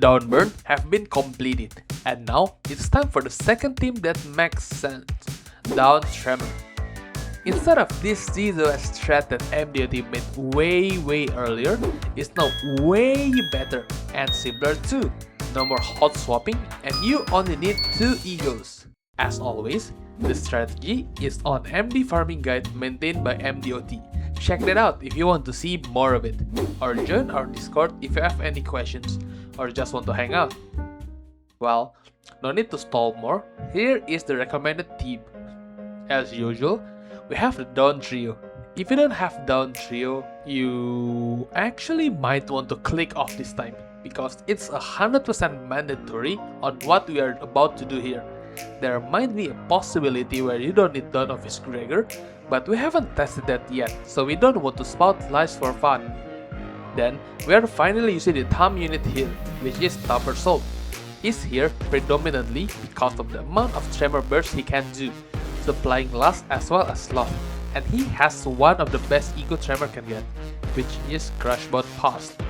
Downburn have been completed, and now it's time for the second team that makes sense, Down Tremor. Instead of this ZOS strat that MDOT made way earlier, it's now way better and simpler too. No more hot swapping, and you only need 2 egos. As always, the strategy is on MD Farming Guide maintained by MDOT. Check that out if you want to see more of it, or join our Discord if you have any questions, or just want to hang out. Well, no need to stall more, here is the recommended team. As usual, we have the Down Trio. If you don't have Down Trio, you actually might want to click off this time, because it's 100% mandatory on what we are about to do here. There might be a possibility where you don't need Dawn of his Gregor, but we haven't tested that yet, so we don't want to spout lies for fun. Then, we are finally using the thumb unit here, which is Topper Soul. He's here predominantly because of the amount of Tremor bursts he can do, supplying last as well as sloth, and he has one of the best ego Tremor can get, which is Crushbot Past.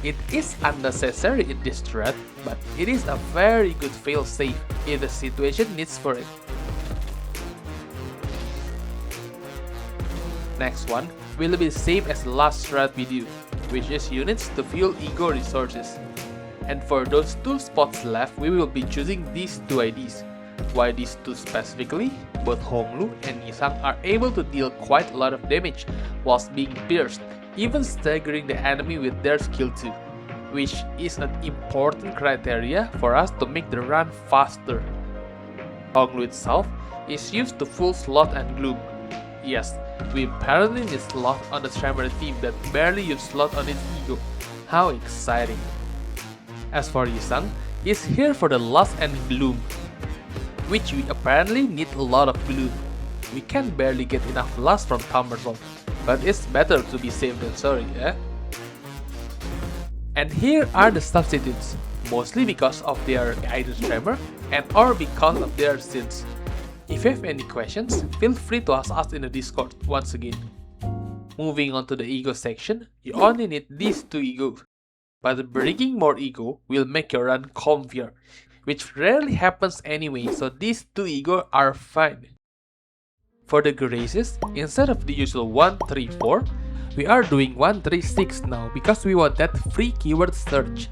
It is unnecessary in this thread, but it is a very good fail-safe if the situation needs for it. Next one will be the same as the last thread we do, which is units to fuel ego resources. And for those 2 spots left, we will be choosing these 2 IDs. Why these 2 specifically? Both Honglu and Nisang are able to deal quite a lot of damage whilst being pierced, even staggering the enemy with their skill 2, which is an important criteria for us to make the run faster. Honglu itself is used to full Sloth and Gloom. Yes, we apparently need Sloth on the Tremor team that barely used Sloth on its ego. How exciting! As for Yisang, he's here for the Lust and Gloom, which we apparently need a lot of Gloom. We can barely get enough Lust from Thumberstorm, but it's better to be safe than sorry, eh? And here are the substitutes, mostly because of their either Tremor and or because of their sins. If you have any questions, feel free to ask us in the Discord once again. Moving on to the ego section, you only need these 2 egos, but bringing more ego will make your run comfier, which rarely happens anyway, so these 2 ego are fine. For the graces, instead of the usual 1, 3, 4, we are doing 1, 3, 6 now because we want that free keyword search.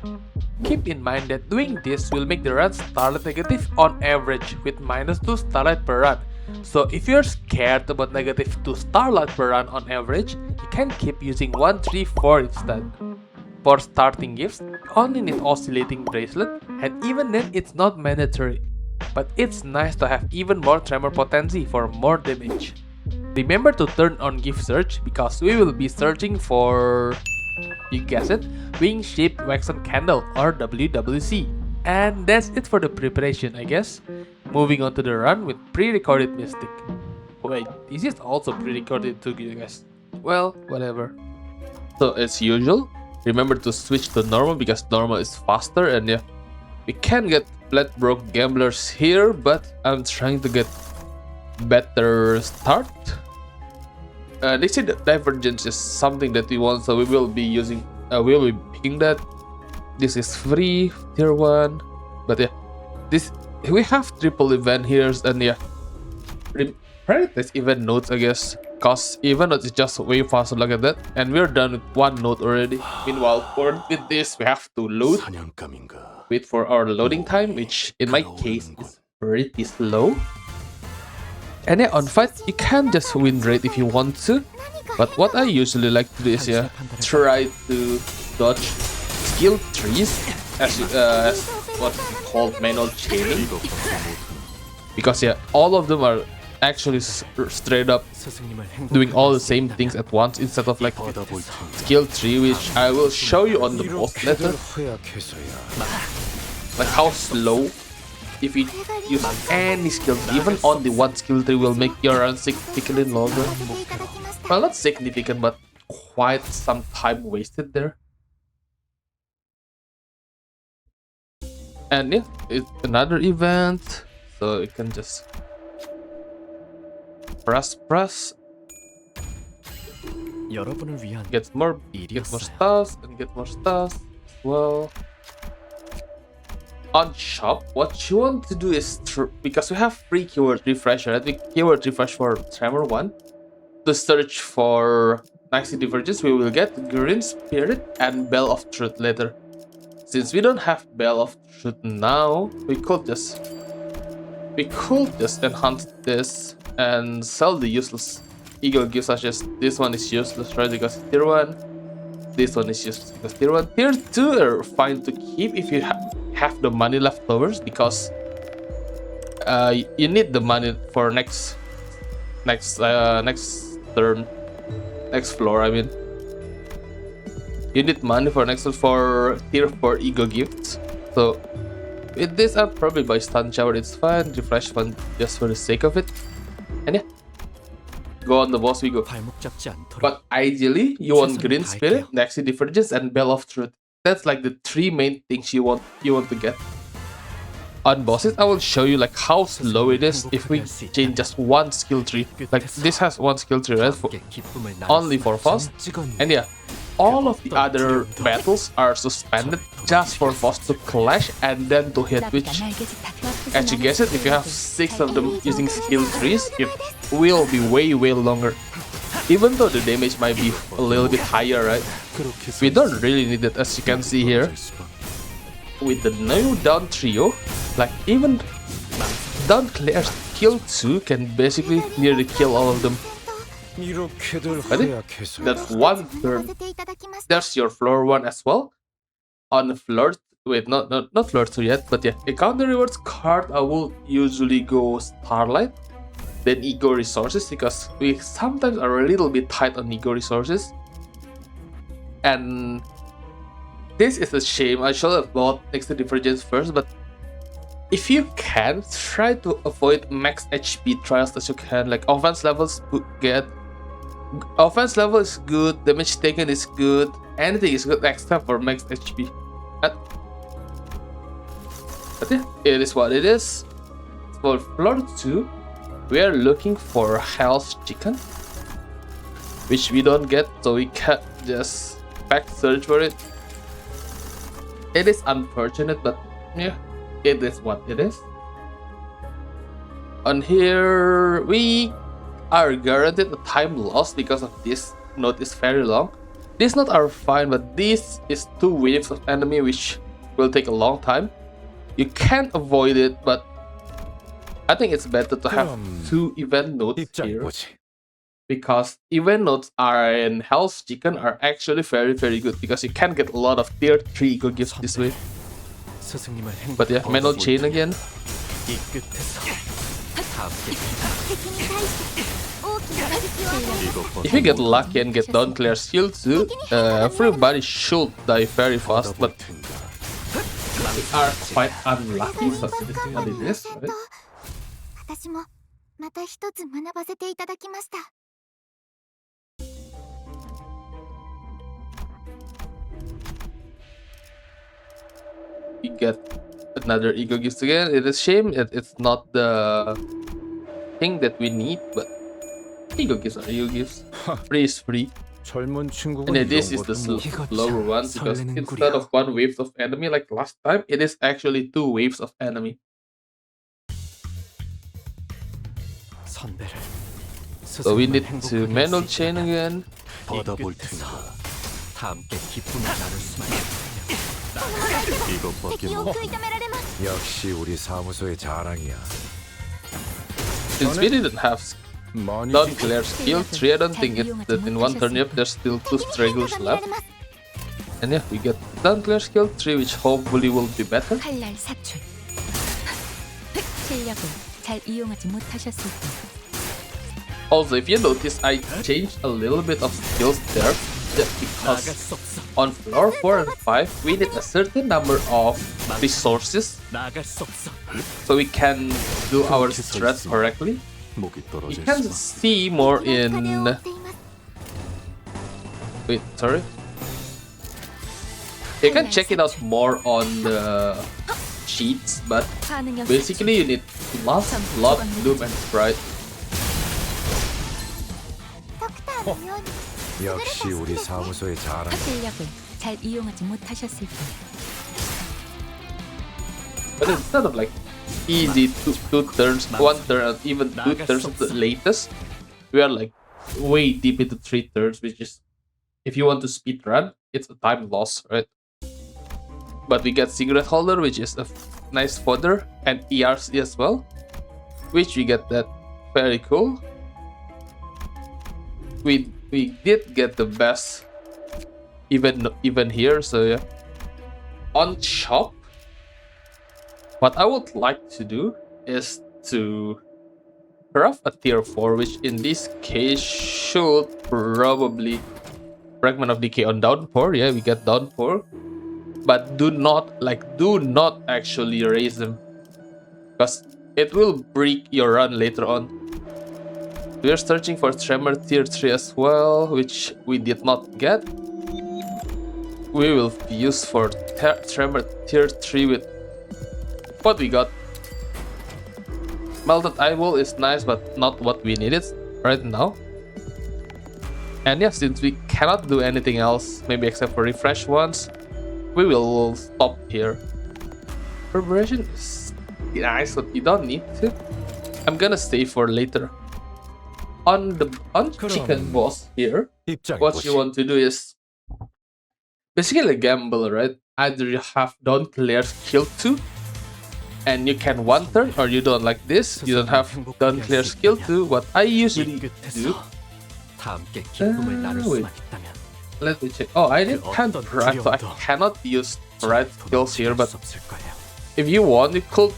Keep in mind that doing this will make the run starlight negative on average with -2 starlight per run. So if you're scared about -2 starlight per run on average, you can keep using 1, 3, 4 instead. For starting gifts, you only need Oscillating Bracelet, and even then it's not mandatory. But it's nice to have even more Tremor potency for more damage. Remember to turn on gift search because we will be searching for, you guessed it, Wing Shape Waxen Candle or WWC. And that's it for the preparation, I guess. Moving on to the run with pre-recorded Mystic. Wait, is this also pre-recorded too, you guys? Well, whatever. So as usual, remember to switch to normal because normal is faster, and yeah, we can get flat broke gamblers here, but I'm trying to get better start. They say that divergence is something that we want, so we will be using, we will be picking that. This is free tier 1, but yeah, this we have triple event here, and yeah, prioritize event nodes, I guess, cause event nodes is just way faster. Look at that, and we're done with 1 node already. Meanwhile, with this we have to load. Wait for our loading time, which in my case is pretty slow. And yeah, on fight, you can just win rate if you want to. But what I usually like to do is try to dodge skill trees as what we call manual chaining. Because yeah, all of them are actually straight up doing all the same things at once instead of like skill tree, which I will show you on the boss later. Like how slow, if you use any skill, even on the 1 skill tree, will make your run significantly longer. Well, not significant, but quite some time wasted there. And yeah, it's another event, so you can just press, get more stuff, and get more stuff as well. on shop, what you want to do is because we have free keyword refresher, I think keyword refresh for Tremor 1. To search for Maxi Divergence, we will get Green Spirit and Bell of Truth later. Since we don't have Bell of Truth now, we could just enhance this and sell the useless ego gifts, such as this one is useless, right? Because tier 1. This one is useless because tier 1. Tier 2 are fine to keep if you have the money leftovers, because you need the money for next turn, next floor. I mean, you need money for next for tier 4 ego gifts. So with this, I'll probably buy stun shower. It's fine. Refresh one just for the sake of it. And yeah, go on the boss we go. But ideally, you want Green Spirit, Maxi Divergence, and Bell of Truth. That's like the 3 main things you want to get. On bosses, I will show you like how slow it is if we change just one skill tree. Like this has one skill tree, right? Only for fast. And yeah, all of the other battles are suspended just for fast to clash and then to hit, which, as you guessed it, if you have 6 of them using skill trees, it will be way longer. Even though the damage might be a little bit higher, right? We don't really need it, as you can see here. With the new down trio, like even down clears kill 2 can basically nearly kill all of them. That's one turn. There's your floor 1 as well. On floor, wait, not floor 2 yet, but yeah, encounter rewards card, I will usually go Starlight, then ego resources, because we sometimes are a little bit tight on ego resources. And this is a shame. I should have bought Maxi Divergence first, but if you can, try to avoid max HP trials as you can. Like offense levels offense level is good, damage taken is good, anything is good except for max HP. But yeah, it is what it is. For floor 2, we are looking for Hell's Chicken, which we don't get, so we can't just back search for it. It is unfortunate, but yeah, it is what it is. On here, we are guaranteed a time loss because of this node is very long. These nodes are fine, but this is 2 waves of enemy, which will take a long time. You can avoid it, but I think it's better to have 2 event nodes here, because event nodes in Hell's Chicken are actually very good, because you can get a lot of tier 3 ego gifts this way. But yeah, manual chain again. If you get lucky and get down clear skill 2, everybody should die very fast, but we are quite unlucky, so this is what it is, right? We get another ego gift again. It is a shame it's not the thing that we need, but ego gifts are ego gifts. Free is free. And then this is the slower one, because instead of 1 wave of enemy like last time, it is actually 2 waves of enemy. So we need to manual chain again. Since we didn't have down clear skill 3, I don't think it's that in one turn up there's still 2 stragglers left. And yeah, we get down clear skill 3, which hopefully will be better. Also, if you notice, I changed a little bit of skills there, just because on floor 4 and 5 we need a certain number of resources so we can do our strats correctly. You can see more in... Wait, sorry. You can check it out more on the sheets, but basically you need Lust, Lot, Doom, and Sprite. 역시 우리 사무소의 자랑. 실력을 잘 이용하지 못하셨을 뿐. But instead of like easy two turns, one turn, and even two turns at the latest, we are like way deep into 3 turns, which is, if you want to speed run, it's a time loss, right? But we get cigarette holder, which is a nice fodder, and ERC as well, which we get that. Very cool. We did get the best even here, so yeah. On shop, what I would like to do is to craft a tier 4, which in this case should probably fragment of decay on downpour. Yeah, we get downpour, but do not actually raise them, because it will break your run later on. We are searching for Tremor tier 3 as well, which we did not get. We will use for Tremor tier 3 with what we got. Melted Eyeball is nice, but not what we needed right now. And yeah, since we cannot do anything else, maybe except for refresh once, we will stop here. Preparation is nice, but you don't need to. I'm gonna save for later. On chicken boss here, what you want to do is basically a gamble, right? Either you have don't clear skill 2 and you can 1 turn, or you don't like this, you don't have don't clear skill 2. What I usually do, wait, let me check. Oh, I did 10 right, so I cannot use right skills here, but if you want, you could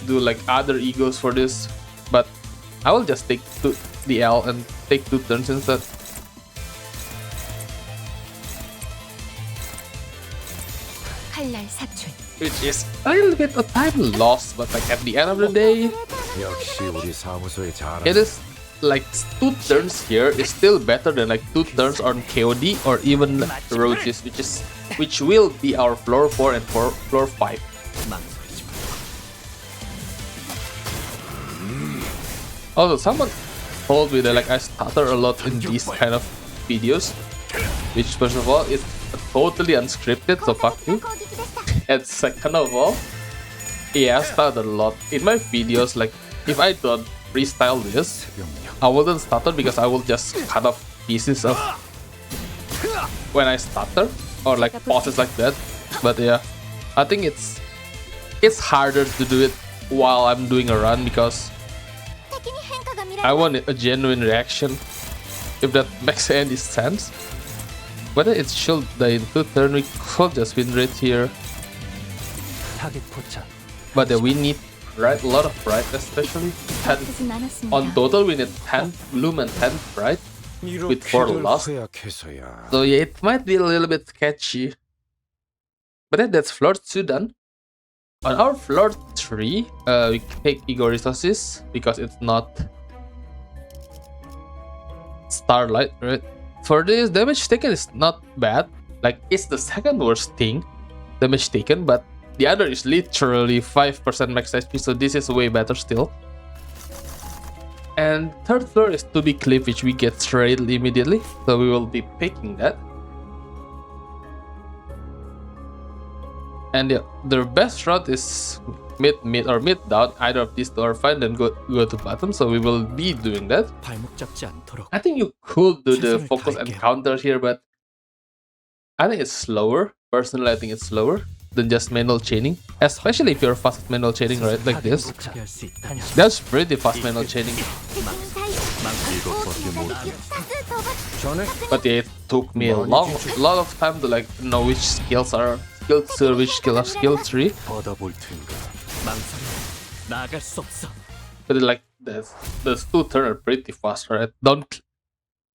do like other egos for this, but I will just take the L and take 2 turns instead. Which is a little bit of time lost, but like at the end of the day, it is like 2 turns here is still better than like 2 turns on KOD or even Roaches, which will be our floor 4 and floor 5. Also, someone told me that like I stutter a lot in these kind of videos, which first of all is totally unscripted, so fuck you. And second of all, yeah, I stutter a lot in my videos. Like if I don't freestyle this, I wouldn't stutter because I will just cut off pieces of when I stutter or like pauses like that. But yeah, I think it's harder to do it while I'm doing a run because I want a genuine reaction, if that makes any sense. Whether it should die in 2 turns, we could just win right here. But we need a lot of pride, especially 10. On total, we need 10 bloom and 10 pride with 4 lost. So yeah, it might be a little bit sketchy. But then that's floor 2 done. On our floor 3, we take Ego Resources because it's not Starlight, right? For this, damage taken is not bad. Like, it's the second worst thing, damage taken, but the other is literally 5% max HP, so this is way better still. And third floor is To Be Cliff, which we get straight immediately, so we will be picking that. And yeah, the best route is mid or mid down. Either of these 2 are fine, then go to bottom, so we will be doing that. I think you could do the focus and counter here, but I think it's slower. Personally, I think it's slower than just manual chaining, especially if you're fast at manual chaining, right? Like this. That's pretty fast manual chaining. But yeah, it took me a lot of time to like know which skills are skill 2, which skill are skill 3. But like those 2 turns are pretty fast, right? Don't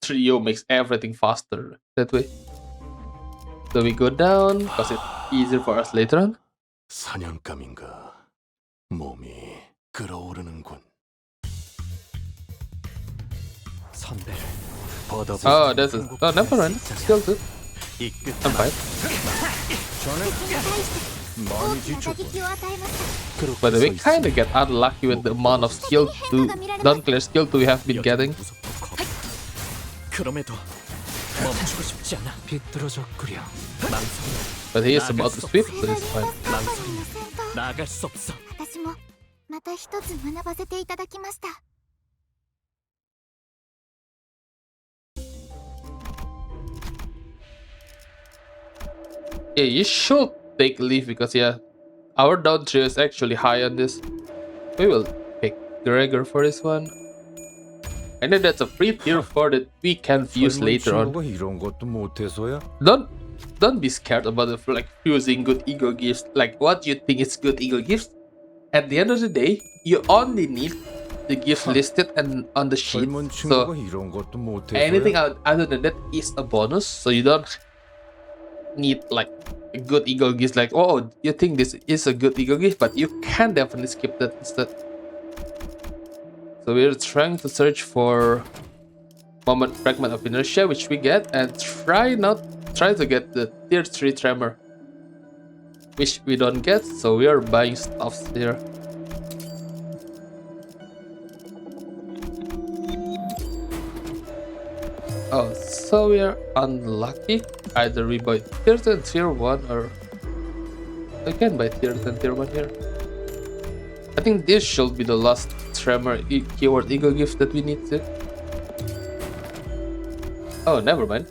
trio makes everything faster that way. So we go down because it's easier for us later on. 사냥감인가 몸이 끓어오르는군. Oh, that's a... Oh, never mind. Still good. I'm fine. By the way, we kinda get unlucky with the amount of skill 2, non-clear skill 2 we have been getting. But he is about to sweep, so it's fine. 나갈 수 없어. 私もまた一つ学ばせていただきました。 Yeah, you should take leave because yeah, our down trio is actually high on this. We will pick Gregor for this one. And then that's a free tier 4 that we can fuse later on. 이런 것도 못해서야? Don't be scared about the, like fusing good ego gifts. Like what you think is good ego gifts. At the end of the day, you only need the gifts listed and on the sheet. So 이런 것도 못해서야? anything other than that is a bonus. So you don't need like a good ego gift. Like oh, you think this is a good ego gift, but you can definitely skip that instead. So we're trying to search for fragment of inertia, which we get, and try to get the tier 3 tremor, which we don't get. So we are buying stuffs here. Oh, so we are unlucky. Either we buy tier 10 tier 1 or I can buy tier 10 tier 1 here. I think this should be the last Tremor keyword ego gift that we need to. Oh, never mind.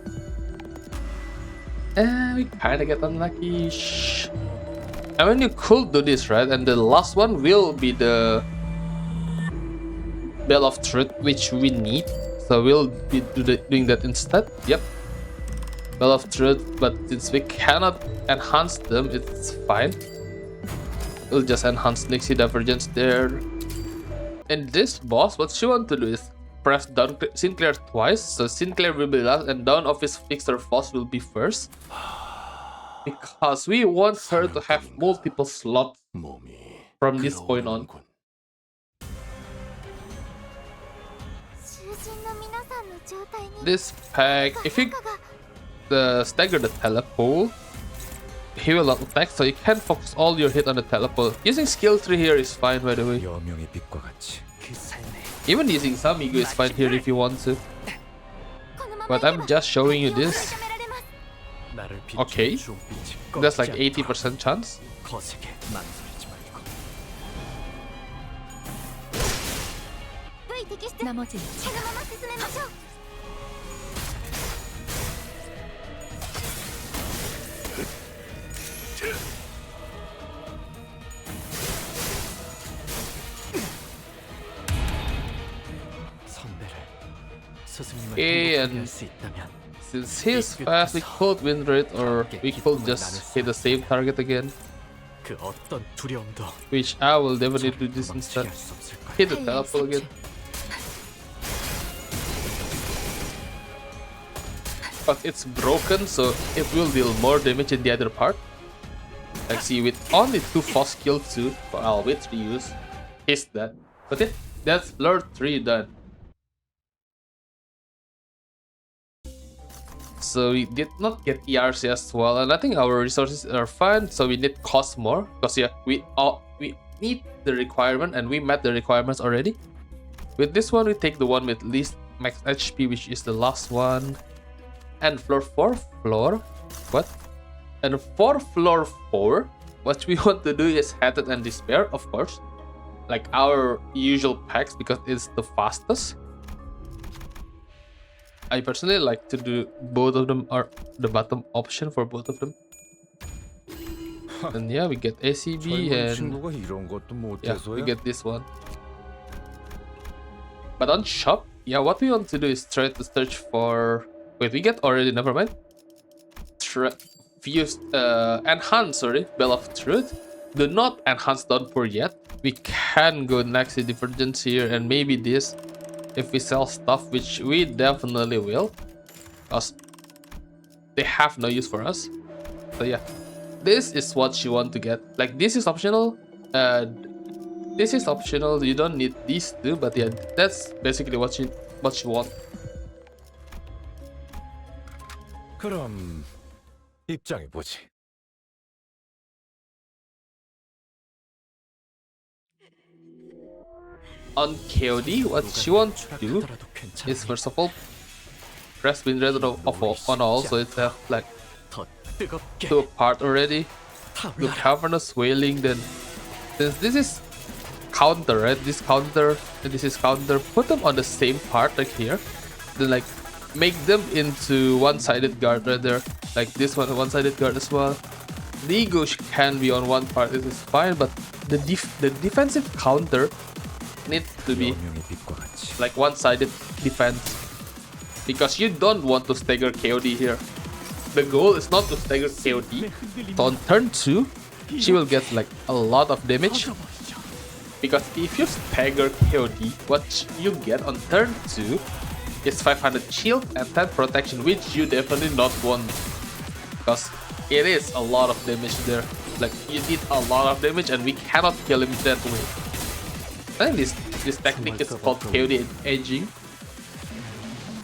We kinda get unlucky. Shh. I mean, you could do this, right? And the last one will be the Bell of Truth, which we need. So we'll be doing that instead. Yep. Bell of Truth, but since we cannot enhance them, it's fine. We'll just enhance Nixie Divergence there. And this boss, what she want to do is press down Sinclair twice, so Sinclair will be last and down of his Fixer Foss will be first. Because we want her to have multiple slots from this point on. This pack, if you stagger the telepole, he will not attack, so you can focus all your hit on the telepole. Using skill 3 here is fine, by the way. Even using some ego is fine here if you want to. But I'm just showing you this. Okay, that's like 80% chance. Okay, and since he's fast, we could win rate or we could just hit the same target again. Which I will definitely do this instead. Hit the teleport again. But it's broken, so it will deal more damage in the other part. Like see, with only 2 Foss skill 2, well, with 3 use, he's dead. But that's Lord 3 done. So we did not get ERC as well, and I think our resources are fine, so we need cost more, because yeah, we need the requirement and we met the requirements already. With this one, we take the one with least max HP, which is the last one. And floor 4, what? And for floor 4, what we want to do is Hatred and Despair, of course. Like our usual packs, because it's the fastest. I personally like to do both of them, or the bottom option for both of them. And yeah, we get ACB and yeah, we get this one. But on shop, yeah, what we want to do is try to search for... Wait, we get already, never mind. Fused, enhance, sorry, Bell of Truth. Do not enhance Downpour yet. We can go next to Divergence here and maybe this. If we sell stuff, which we definitely will, because they have no use for us. So yeah, this is what you want to get. Like this is optional. This is optional. You don't need these two, but yeah, that's basically what you want. 그럼 입장해 보지. On KOD, what she wants to do is first of all press win rate on all, so it's like 2 apart already. The Cavernous Wailing, then since this is counter, right? This counter and this is counter. Put them on the same part, like here. Then like make them into one-sided guard right there. Like this one-sided guard as well. Nego can be on one part. This is fine, but the defensive counter needs to be like one-sided defense, because you don't want to stagger KOD here. The goal is not to stagger KOD. So on turn 2, she will get like a lot of damage. Because if you stagger KOD, what you get on turn 2 is 500 shield and 10 protection, which you definitely not want. Because it is a lot of damage there. Like, you need a lot of damage and we cannot kill him that way. I think this technique is called KOD edging.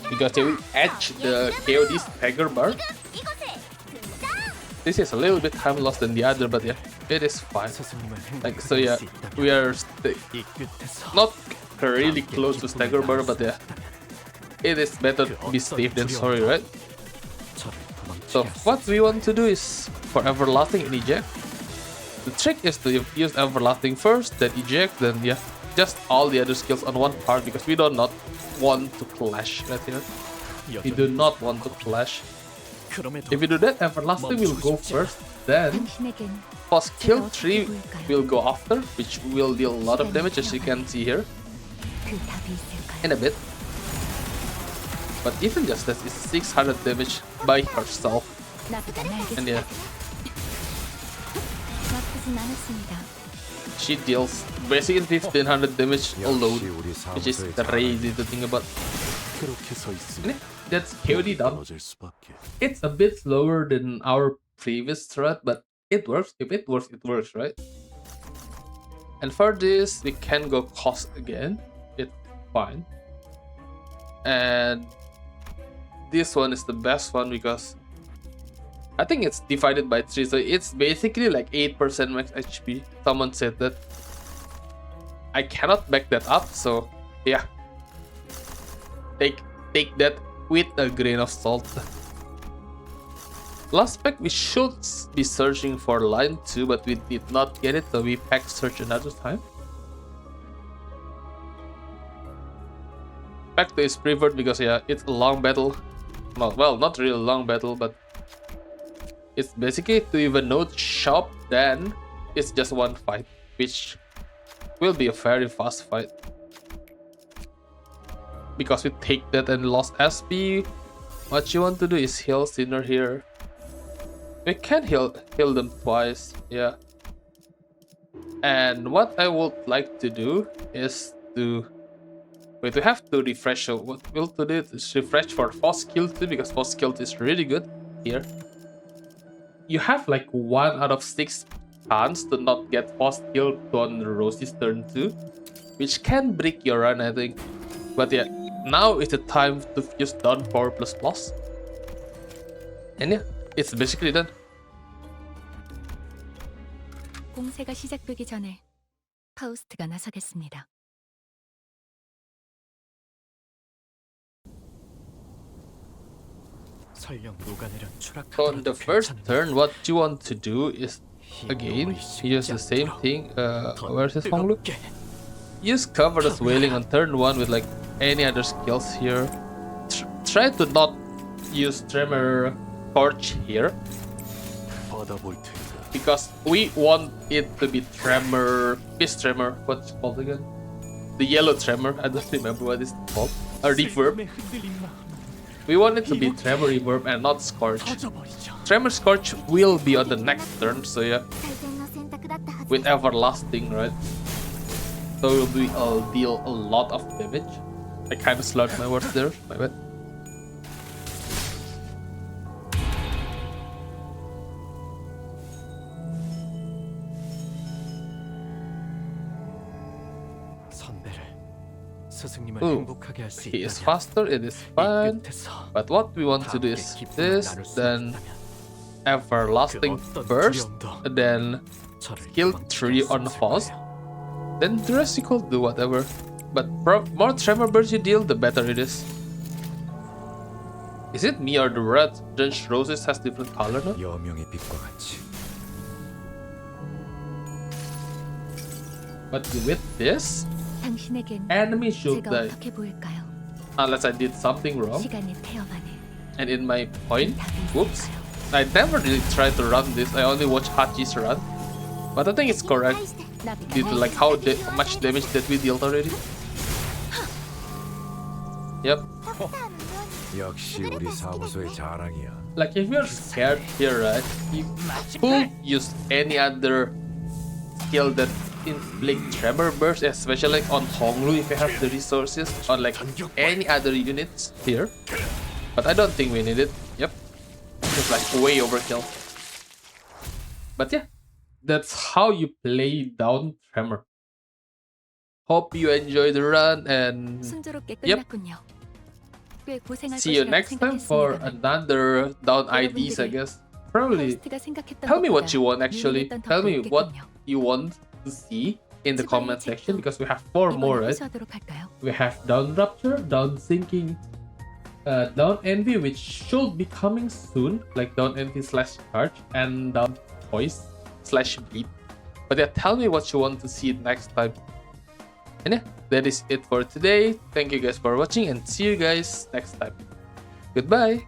Because they will edge the KOD stagger bar. This is a little bit time lost than the other, but yeah, it is fine. Like, so yeah, we are not really close to stagger bar, but yeah, it is better to be safe than sorry, right? So what we want to do is for everlasting and eject. The trick is to use everlasting first, then eject, then yeah, just all the other skills on one part, because we do not want to clash right here. We do not want to clash. If you do that, everlasting will go first, then post kill 3 will go after, which will deal a lot of damage, as you can see here in a bit. But even just that is 600 damage by herself. And yeah, she deals basically 1500 damage alone, which is crazy to think about. That's KOD done. It's a bit slower than our previous threat, but it works. If it works, it works, right? And for this, we can go cost again. It's fine. And this one is the best one because I think it's divided by 3, so it's basically like 8% max HP. Someone said that. I cannot back that up, so yeah. Take that with a grain of salt. Last pack we should be searching for line 2, but we did not get it, so we pack search another time. Pack 2 is preferred because yeah, it's a long battle. Well, not really a long battle, but it's basically to even note shop, then it's just one fight, which will be a very fast fight. Because we take that and lost SP, what you want to do is heal Sinner here. We can heal them twice, yeah. And what I would like to do is to wait. We have to refresh. So what we'll do is refresh for Force Kill 2, because Force Kill 2 is really good here. You have like 1 out of 6 chance to not get Force Kill on Rosie's turn 2, which can break your run, I think. But yeah, now is the time to use Downpour ++. And yeah, it's basically done. 공세가 시작되기 전에 파우스트가 나서겠습니다. So on the first turn, what you want to do is again use the same thing. Where's his Honglu? Use Coverless Wailing on turn 1 with like any other skills here. Try to not use Tremor Torch here, because we want it to be Tremor, Fist Tremor, what's it called again? The yellow Tremor, I don't remember what it's called. A Reverb. We want it to be Tremor Reverb and not Scorch. Tremor Scorch will be on the next turn, so yeah. With Everlasting, right? So we'll deal a lot of damage. I kind of slurred my words there, my bad. Ooh, he is faster, it is fine. But what we want to do is this, then Everlasting first, then skill 3 on Faust. Then the rest you could do whatever. But more Tremor bursts you deal, the better it is. Is it me or the red Drenched Roses has different color now? But with this, 당신에겐 enemy should 제가 die 어떻게 보일까요? unless I did something wrong. 시간이 태어만에 And in my point, 답이 whoops, 있을까요? I never really tried to run this. I only watch Hachi's run. But I think it's correct due to like how much damage that we dealt already. Yep. 역시 우리 사무소의 자랑이야. Like if you're scared here, right? You could use any other skill that inflict tremor burst, especially like on Honglu if you have the resources, or like any other units here. But I don't think we need it. Yep. It's like way overkill. But yeah, that's how you play down Tremor. Hope you enjoy the run and 순조롭게 Yep. 끝났군요. 꽤 고생할 see you 것이라고 next time for 생각했습니다만 another down IDs, I guess. Probably 파우스트가 생각했던 tell me what 것보다 you want actually. 유리했던 더 Tell me what 고맙겠군요. you want to see in the 지방의 comment section 책도 because we have 4 more, 이번에 right? 회수하도록 할까요? We have down rupture, down sinking, down envy, which should be coming soon, like down envy slash charge and down voice slash beat. But yeah, tell me what you want to see next time. And yeah, that is it for today. Thank you guys for watching and see you guys next time. Goodbye.